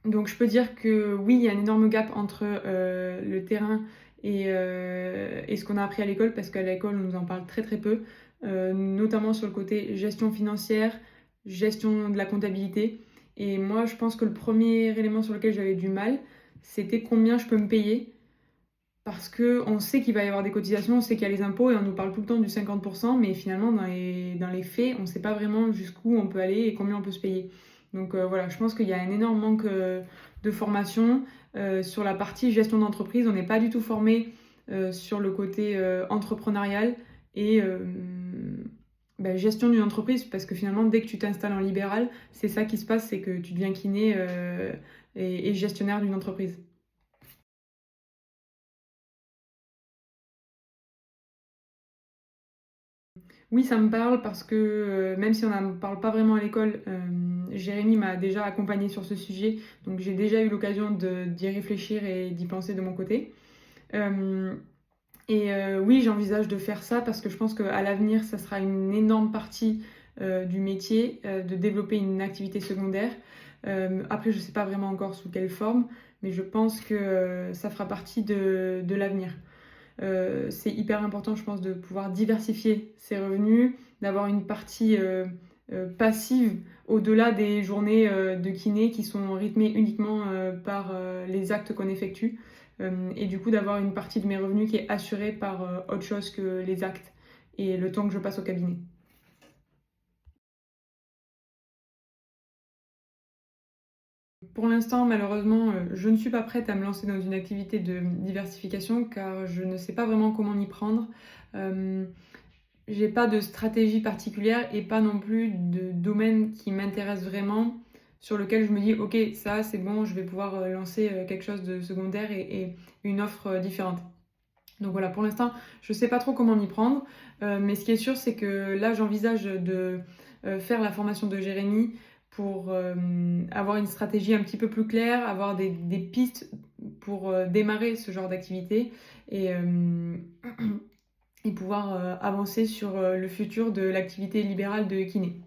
Donc je peux dire que oui, il y a un énorme gap entre le terrain et ce qu'on a appris à l'école, parce qu'à l'école, on nous en parle très très peu, notamment sur le côté gestion financière, gestion de la comptabilité. Et moi, je pense que le premier élément sur lequel j'avais du mal, c'était combien je peux me payer. Parce qu'on sait qu'il va y avoir des cotisations, on sait qu'il y a les impôts et on nous parle tout le temps du 50%, mais finalement, dans les faits, on ne sait pas vraiment jusqu'où on peut aller et combien on peut se payer. Donc voilà, je pense qu'il y a un énorme manque de formation sur la partie gestion d'entreprise. On n'est pas du tout formé sur le côté entrepreneurial et gestion d'une entreprise, parce que finalement, dès que tu t'installes en libéral, c'est ça qui se passe, c'est que tu deviens kiné et gestionnaire d'une entreprise. Oui, ça me parle parce que même si on n'en parle pas vraiment à l'école, Jérémy m'a déjà accompagnée sur ce sujet, donc j'ai déjà eu l'occasion d'y réfléchir et d'y penser de mon côté. Euh, oui, j'envisage de faire ça parce que je pense qu'à l'avenir, ça sera une énorme partie du métier, de développer une activité secondaire. Après, je ne sais pas vraiment encore sous quelle forme, mais je pense que ça fera partie de l'avenir. C'est hyper important, je pense, de pouvoir diversifier ses revenus, d'avoir une partie passive au-delà des journées de kiné qui sont rythmées uniquement par les actes qu'on effectue. Et du coup, d'avoir une partie de mes revenus qui est assurée par autre chose que les actes et le temps que je passe au cabinet. Pour l'instant, malheureusement, je ne suis pas prête à me lancer dans une activité de diversification car je ne sais pas vraiment comment m'y prendre. Euh, J'ai pas de stratégie particulière et pas non plus de domaine qui m'intéresse vraiment, sur lequel je me dis ok, ça c'est bon, je vais pouvoir lancer quelque chose de secondaire et une offre différente. Donc voilà, pour l'instant, je sais pas trop comment m'y prendre, mais ce qui est sûr, c'est que là, j'envisage de faire la formation de Jérémy pour avoir une stratégie un petit peu plus claire, avoir des pistes pour démarrer ce genre d'activité et, euh, et pouvoir avancer sur le futur de l'activité libérale de kiné.